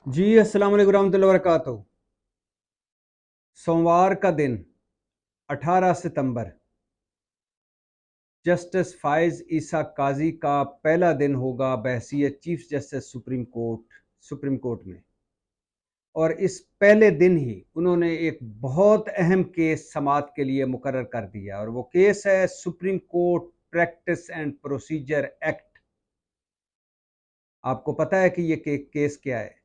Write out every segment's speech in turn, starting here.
जी अस्सलाम वालेकुम रहमतुल्लाहि व बरकातहू। सोमवार का दिन 18 सितंबर जस्टिस फाइज ईसा काजी का पहला दिन होगा बहसीत चीफ जस्टिस सुप्रीम कोर्ट में। और इस पहले दिन ही उन्होंने एक बहुत अहम केस समाअत के लिए मुकर्रर कर दिया और वो केस है supreme court practice and procedure act. आपको पता है कि ये केस क्या है?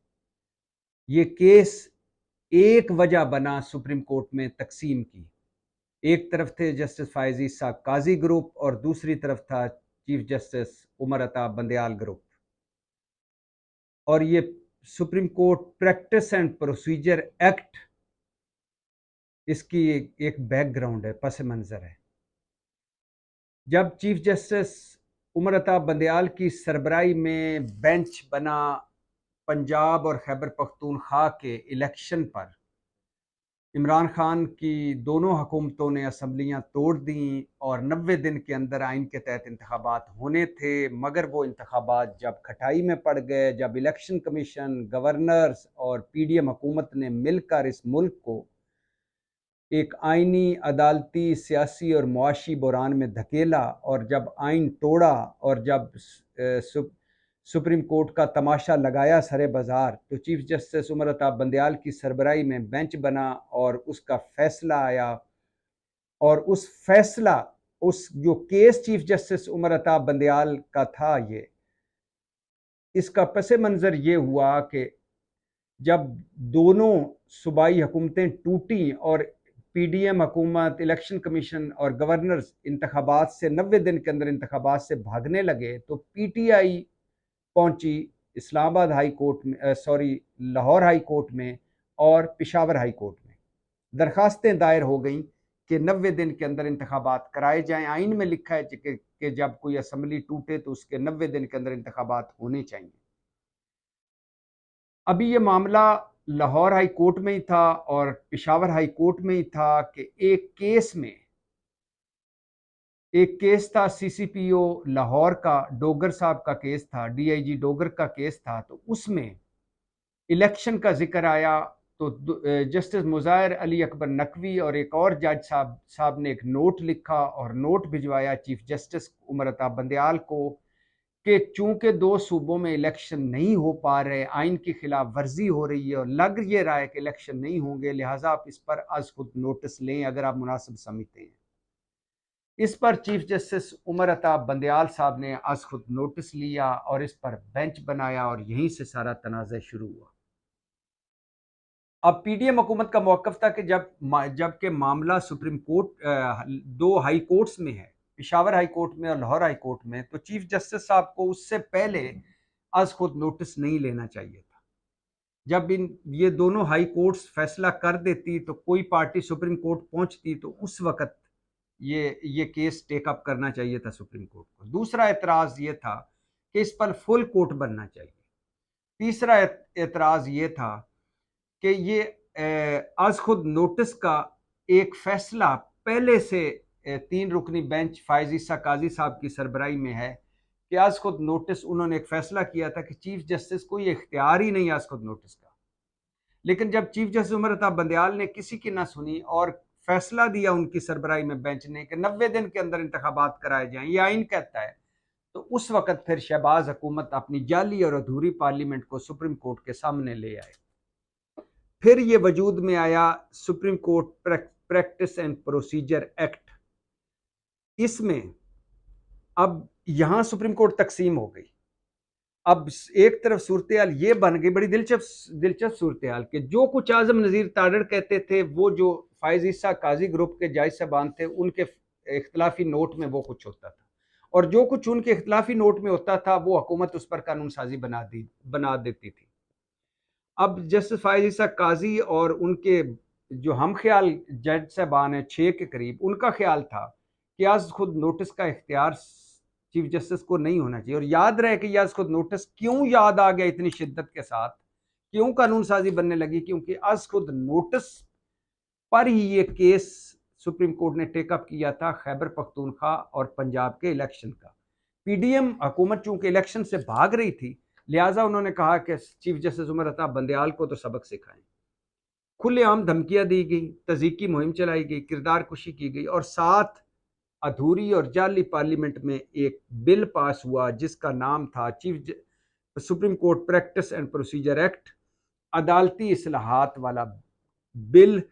ये केस एक वजह बना सुप्रीम कोर्ट में तकसीम की। एक तरफ थे जस्टिस फायज ईसा काजी ग्रुप और दूसरी तरफ था chief justice Umar Ata Bandial group. और ये supreme court practice and procedure act, इसकी एक बैकग्राउंड है, पस मंजर है। जब चीफ जस्टिस उमर अता बंदयाल की सरबराही में बेंच बना पंजाब और खैबर पख्तूनख्वा के इलेक्शन पर, इमरान खान की दोनों हुकूमतों ने असम्बलियाँ तोड़ दी और 90 दिन के अंदर आइन के तहत इंतखाबात होने थे, मगर वो इंतखाबात जब खटाई में पड़ गए, जब इलेक्शन कमीशन, गवर्नर्स और पीडीएम हुकूमत ने मिलकर इस मुल्क को एक आइनी, अदालती, सियासी और मुआशी बुरान में धकेला और जब आइन तोड़ा और जब सुप्रीम कोर्ट का तमाशा लगाया सरे बाजार, तो चीफ जस्टिस उमर अता बंदयाल की सरबराही में बेंच बना और उसका फैसला आया। और उस जो case chief justice Umar Ata Bandial का था, ये इसका पस मंज़र ये हुआ कि जब दोनों सूबाई हुकूमतें टूटी और पीडीएम हुकूमत, इलेक्शन कमीशन और गवर्नर्स इंतखाबात से 90 दिन के अंदर इंतखाबात से भागने लगे, तो पीटीआई पहुंची इस्लामाबाद हाई कोर्ट में, लाहौर हाई कोर्ट में और पेशावर हाई कोर्ट में। दरखास्तें दायर हो गई कि 90 दिन के अंदर इंतखाबात कराए जाएं। आइन में लिखा है कि जब कोई असम्बली टूटे तो उसके 90 दिन के अंदर इंतखाबात होने चाहिए। अभी ये मामला लाहौर हाई कोर्ट में ही था और पेशावर हाई कोर्ट में ही था कि एक केस था सीसीपीओ लाहौर का, डोगर साहब का केस था, डीआईजी डोगर का केस था। तो उसमें इलेक्शन का जिक्र आया, तो जस्टिस मुजाहिर अली अकबर नकवी और एक और जज साहब ने एक नोट लिखा और नोट भिजवाया चीफ जस्टिस उमर अता बंदयाल को कि चूंकि दो सूबों में इलेक्शन नहीं हो पा रहे, आइन की खिलाफ वर्जी हो रही है और लग ये रहा है कि इलेक्शन नहीं होंगे, लिहाजा आप इस पर अज खुद नोटिस लें अगर आप मुनासिब समझते हैं। इस पर चीफ जस्टिस उमर अता बंदयाल साहब ने अज खुद नोटिस लिया और इस पर बेंच बनाया और यहीं से सारा तनाज़ा शुरू हुआ। अब पीडीएम हुकूमत का मौक़िफ़ था कि जबकि मामला सुप्रीम कोर्ट, दो हाई कोर्ट्स में है, पेशावर हाई कोर्ट में और लाहौर हाई कोर्ट में, तो चीफ जस्टिस साहब को उससे पहले अज खुद नोटिस नहीं लेना चाहिए था। जब ये दोनों हाई कोर्ट्स फैसला कर देती तो कोई पार्टी सुप्रीम कोर्ट पहुंचती, तो उस वक्त ये केस टेक अप करना चाहिए था सुप्रीम कोर्ट को। दूसरा एतराज़ ये था कि इस पर फुल कोर्ट बनना चाहिए। तीसरा एतराज़ ये था कि ये आज खुद नोटिस का एक फैसला पहले से 3 रुकनी बेंच फायज ईसा काजी साहब की सरबराही में है कि आज खुद नोटिस, उन्होंने एक फैसला किया था कि चीफ जस्टिस को ये इख्तियार ही नहीं आज खुद नोटिस का। लेकिन जब चीफ जस्टिस उमर अता बंदयाल ने किसी की ना सुनी और फैसला दिया उनकी सरबराही में बेंच ने कि 90 दिन के अंदर इंतखाबात कराए जाएं, ये आइन कहता है, तो उस वक्त फिर शहबाज हुकूमत अपनी जाली और अधूरी पार्लियामेंट को सुप्रीम कोर्ट के सामने ले आए। फिर ये वजूद में आया supreme court practice and procedure act. इसमें अब यहां सुप्रीम कोर्ट तकसीम हो गई। अब एक तरफ सूरत हाल ये बन गई, बड़ी दिलचस्प सूरत हाल, कि जो कुछ आजम नज़ीर तारड़ कहते थे, वो जो फायज ईसा काजी ग्रुप के जज साहबान थे, उनके इख्तलाफी नोट में वो कुछ होता था और जो कुछ उनके इख्तलाफी नोट में होता था वो हुकूमत उस पर कानून साजी बना देती थी। अब जस्टिस फायज ईसा काजी और उनके जो हम ख्याल जज साहबान हैं 6 के करीब, उनका ख्याल था कि आज खुद नोटिस का इख्तियार चीफ जस्टिस को नहीं होना चाहिए। और याद रहे कि आज खुद नोटिस क्यों याद आ गया इतनी शिद्दत के साथ, क्यों कानून साजी बनने लगी, क्योंकि आज खुद नोटिस पर ही ये केस सुप्रीम कोर्ट ने टेकअप किया था खैबर पख्तूनख्वा और पंजाब के इलेक्शन का। पीडीएम हुकूमत चूंकि इलेक्शन से भाग रही थी, लिहाजा उन्होंने कहा कि चीफ जस्टिस उमर अता बंदयाल को तो सबक सिखाएं। खुलेआम धमकियां दी गई, तज़ीकी मुहिम चलाई गई, किरदार कुशी की गई और साथ अधूरी और जाली पार्लियामेंट में एक बिल पास हुआ जिसका नाम था supreme court practice and procedure act, अदालती इस्लाहात वाला बिल।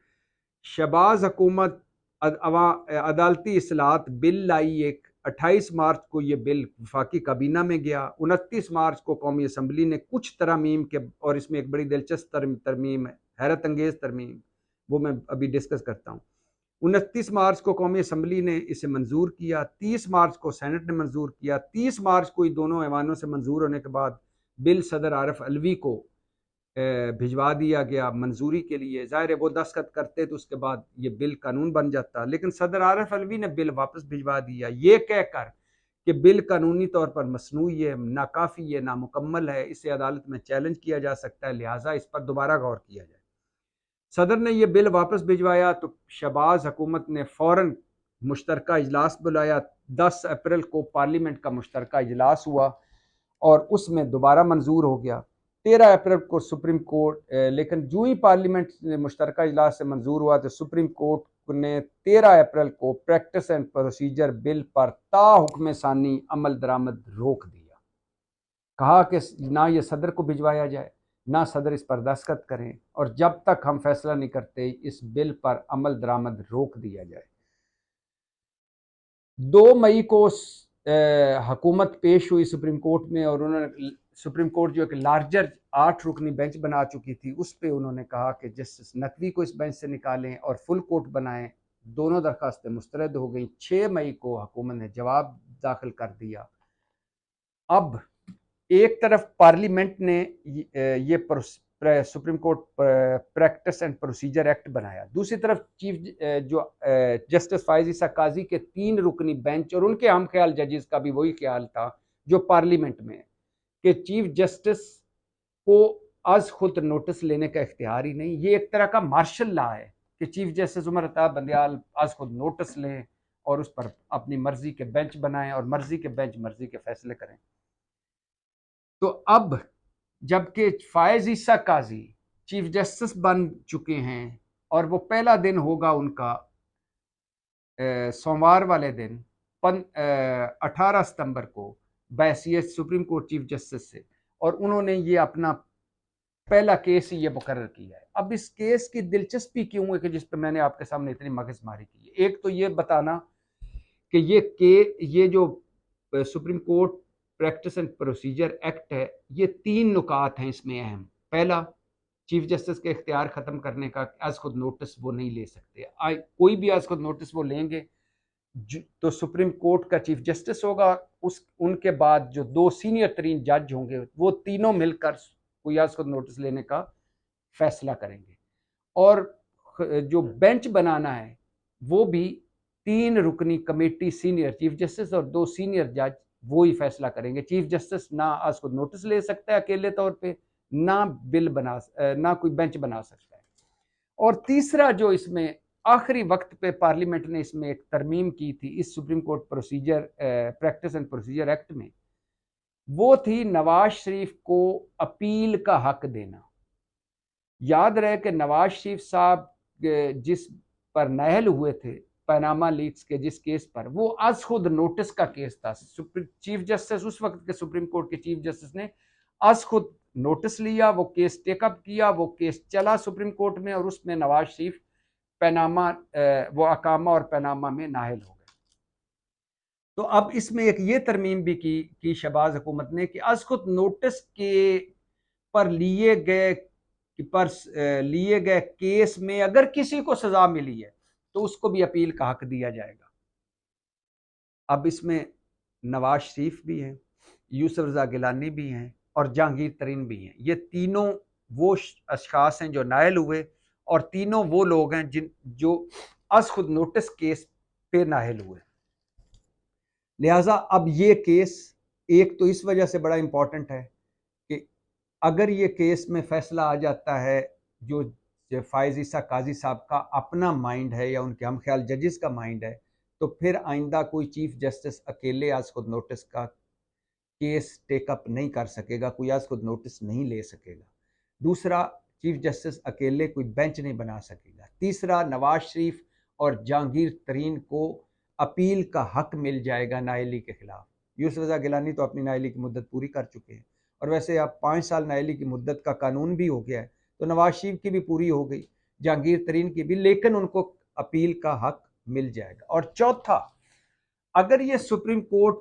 शहबाज हुकूमत अदालती इस्लाहात बिल लाई एक 28 मार्च को ये बिल वफाकी काबीना में गया। 29 मार्च को कौमी असम्बली ने कुछ तरमीम के, और इसमें एक बड़ी दिलचस्प तरमीम है, हैरत अंगेज तरमीम, वो मैं अभी डिस्कस करता हूँ। 29 मार्च को कौमी असम्बली ने इसे मंजूर किया, 30 मार्च को सेनेट ने मंजूर किया। 30 मार्च को दोनों ऐवानों से मंजूर होने के बाद बिल सदर आरिफ अलवी को भिजवा दिया गया मंजूरी के लिए। ज़ाहिर है वो दस्तखत करते तो उसके बाद ये बिल कानून बन जाता, लेकिन सदर आरिफ अलवी ने बिल वापस भिजवा दिया ये कहकर कि बिल कानूनी तौर पर मसनूई है, नाकाफ़ी है, नामुकम्मल है, इसे अदालत में चैलेंज किया जा सकता है, लिहाजा इस पर दोबारा गौर किया जाए। सदर ने यह बिल वापस भिजवाया तो शहबाज हुकूमत ने फ़ौरन मुश्तरका इजलास बुलाया। 10 अप्रैल को पार्लियामेंट का मुश्तरका इजलास हुआ और उसमें दोबारा मंजूर हो गया। 13 अप्रैल को सुप्रीम कोर्ट, लेकिन जो ही पार्लियामेंट मुश्तरका इजलास से मंजूर हुआ तो सुप्रीम कोर्ट ने 13 अप्रैल को प्रैक्टिस एंड प्रोसीजर बिल पर ता हुक्म सानी अमल दरामद रोक दिया। कहा कि ना ये सदर को भिजवाया जाए, ना सदर इस पर दस्तखत करें, और जब तक हम फैसला नहीं करते इस बिल पर अमल दरामद रोक दिया जाए। 2 मई को हुकूमत पेश हुई सुप्रीम कोर्ट में और उन्होंने, सुप्रीम कोर्ट जो एक लार्जर 8 रुकनी बेंच बना चुकी थी उस पे उन्होंने कहा कि जस्टिस नकवी को इस बेंच से निकालें और फुल कोर्ट बनाएं। दोनों दरखास्तें मुस्तरद हो गई। 6 मई को हुकूमत ने जवाब दाखिल कर दिया। अब एक तरफ पार्लियामेंट ने ये supreme court practice and procedure act बनाया, दूसरी तरफ जस्टिस फायज ईसा काजी के 3 रुकनी बेंच और उनके हम ख्याल जजेस का भी वही ख्याल था जो पार्लियामेंट में, कि चीफ जस्टिस को आज खुद नोटिस लेने का इख्तियार ही नहीं। ये एक तरह का मार्शल लॉ है कि चीफ जस्टिस उमर अता बंदयाल आज खुद नोटिस लें और उस पर अपनी मर्जी के बेंच बनाएं और मर्जी के बेंच मर्जी के फैसले करें। तो अब जबकि फायज ईसा काजी चीफ जस्टिस बन चुके हैं और वो पहला दिन होगा उनका सोमवार वाले दिन 18 सितंबर को बहसीत सुप्रीम कोर्ट चीफ जस्टिस से, और उन्होंने ये अपना पहला केस ही ये मुकर्रर किया है। अब इस केस की दिलचस्पी क्यों है कि जिस पर मैंने आपके सामने इतनी मगजमारी की है, एक तो ये बताना कि ये जो supreme court practice and procedure act है, ये 3 नुकात हैं इसमें अहम। पहला, चीफ जस्टिस के इख्तियार ख़त्म करने का, आज खुद नोटिस वो नहीं ले सकते। कोई भी आज खुद नोटिस वो लेंगे तो सुप्रीम कोर्ट का चीफ जस्टिस होगा, उनके बाद जो 2 सीनियर तरीन जज होंगे वो तीनों मिलकर कोई आज खुद नोटिस लेने का फैसला करेंगे। और जो बेंच बनाना है वो भी 3 रुकनी कमेटी, सीनियर चीफ जस्टिस और 2 सीनियर जज वो ही फैसला करेंगे। चीफ जस्टिस ना आज खुद नोटिस ले सकता है अकेले तौर पे, ना कोई बेंच बना सकता है। और तीसरा जो इसमें आखिरी वक्त पे पार्लियामेंट ने इसमें एक तरमीम की थी इस supreme court practice and procedure act में, वो थी नवाज शरीफ को अपील का हक देना। याद रहे कि नवाज शरीफ साहब जिस पर नाअहल हुए थे पनामा लीक्स के जिस केस पर, वो आज खुद नोटिस का केस था। चीफ जस्टिस, उस वक्त के सुप्रीम कोर्ट के चीफ जस्टिस ने आज खुद नोटिस लिया, वो केस टेकअप किया, वो केस चला सुप्रीम कोर्ट में और उसमें नवाज शरीफ वो अकामा और पनामा में नाअहल हो गए। तो अब इसमें एक ये तरमीम भी की शहबाज हुकूमत ने कि आज खुद नोटिस के पर लिए गए केस में अगर किसी को सजा मिली है तो उसको भी अपील का हक दिया जाएगा। अब इसमें नवाज शरीफ भी हैं, यूसुफ रज़ा गिलानी भी हैं और जहांगीर तरीन भी हैं। ये तीनों वो अशखास हैं जो नाअहल हुए और तीनों वो लोग हैं जो आज खुद नोटिस केस पे नाअहल हुए। लिहाजा अब ये केस एक तो इस वजह से बड़ा इंपॉर्टेंट है कि अगर ये केस में फैसला आ जाता है जो फायज ईसा काजी साहब का अपना माइंड है या उनके हम ख्याल जजेस का माइंड है, तो फिर आइंदा कोई चीफ जस्टिस अकेले आज खुद नोटिस का केस टेकअप नहीं कर सकेगा, कोई आज खुद नोटिस नहीं ले सकेगा। दूसरा, चीफ जस्टिस अकेले कोई बेंच नहीं बना सकेगा। तीसरा, नवाज शरीफ और जहांगीर तरीन को अपील का हक मिल जाएगा नाअहली के खिलाफ। यूसुफ रज़ा गिलानी तो अपनी नाअहली की मुद्दत पूरी कर चुके हैं, और वैसे अब 5 साल नाअहली की मुद्दत का कानून भी हो गया है, तो नवाज शरीफ की भी पूरी हो गई, जहांगीर तरीन की भी, लेकिन उनको अपील का हक मिल जाएगा। और चौथा, अगर ये supreme court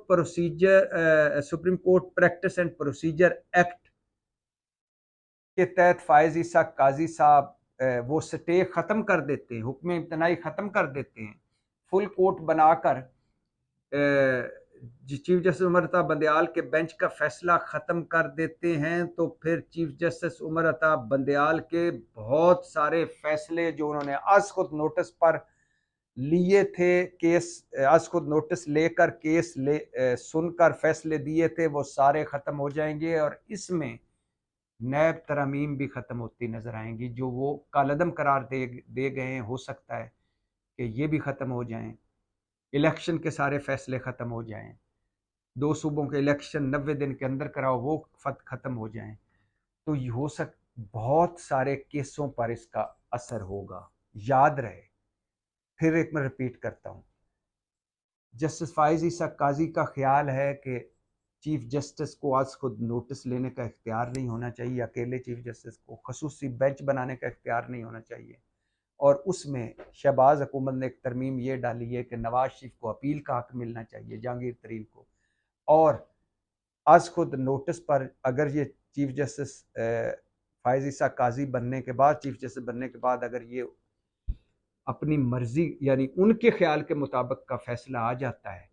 practice and procedure act के तहत फायज ईसा काजी साहब वो स्टे ख़त्म कर देते हैं, हुक्म इम्तनाई ख़त्म कर देते हैं, फुल कोर्ट बनाकर चीफ जस्टिस उमर अता बंदयाल के बेंच का फैसला ख़त्म कर देते हैं, तो फिर चीफ जस्टिस उमर अता बंदयाल के बहुत सारे फैसले जो उन्होंने आज खुद नोटिस पर लिए थे, केस आज खुद नोटिस लेकर केस सुनकर फैसले दिए थे, वो सारे ख़त्म हो जाएंगे। और इसमें नैब तरमीम भी ख़त्म होती नज़र आएंगी, जो वो कालअदम करार दे गए हैं, हो सकता है कि ये भी ख़त्म हो जाएं। इलेक्शन के सारे फैसले ख़त्म हो जाएं, 2 सूबों के इलेक्शन 90 दिन के अंदर कराओ, वो ख़त्म हो जाएं, तो ये हो बहुत सारे केसों पर इसका असर होगा। याद रहे, फिर एक मैं रिपीट करता हूँ, जस्टिस फाइज ईसा काजी का ख्याल है कि चीफ जस्टिस को आज खुद नोटिस लेने का इख्तियार नहीं होना चाहिए, अकेले चीफ जस्टिस को खसूसी बेंच बनाने का इख्तियार नहीं होना चाहिए। और उसमें शहबाज हुकूमत ने एक तरमीम ये डाली है कि नवाज शरीफ को अपील का हक मिलना चाहिए, जहांगीर तरीन को, और आज खुद नोटिस पर अगर ये चीफ जस्टिस फायज ईसा काजी बनने के बाद, चीफ जस्टिस बनने के बाद, अगर ये अपनी मर्जी यानी उनके ख्याल के मुताबिक का फैसला आ जाता है,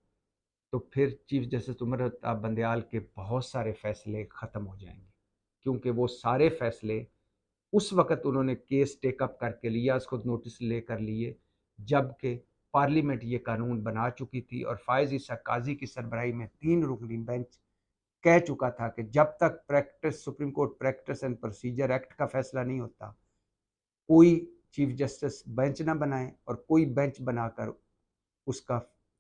तो फिर चीफ जस्टिस उमर अता बंदयाल के बहुत सारे फैसले ख़त्म हो जाएंगे, क्योंकि वो सारे फैसले उस वक़्त उन्होंने केस टेकअप करके लिया, उसको नोटिस लेकर लिए, जबकि पार्लियामेंट ये कानून बना चुकी थी और फायज ईसा काजी की सरबराही में 3 रुकनी बेंच कह चुका था कि जब तक supreme court practice and procedure act का फैसला नहीं होता, कोई चीफ जस्टिस बेंच ना बनाए और कोई बेंच बनाकर उसका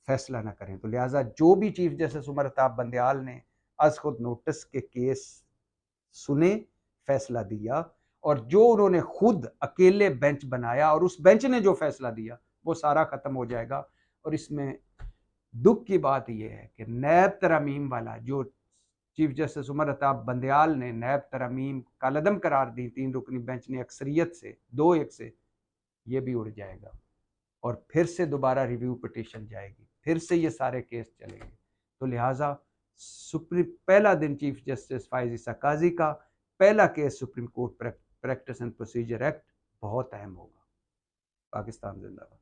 फैसला ना करें। तो लिहाजा जो भी चीफ जस्टिस उमर अता बंदयाल ने आज खुद नोटिस के केस सुने, फैसला दिया, और जो उन्होंने खुद अकेले बेंच बनाया और उस बेंच ने जो फैसला दिया, वो सारा खत्म हो जाएगा। और इसमें दुख की बात यह है कि नैब तरमीम वाला जो चीफ जस्टिस उमर अता बंदयाल ने नैब तरमीम कालअदम करार दी 3 रुकनी बेंच ने अक्सरियत से 2-1 से, ये भी उड़ जाएगा और फिर से दोबारा रिव्यू पिटीशन जाएगी, फिर से ये सारे केस चलेंगे। तो लिहाजा पहला दिन चीफ जस्टिस फायज ईसा काजी का, पहला case supreme court practice and procedure act बहुत अहम होगा। पाकिस्तान जिंदाबाद।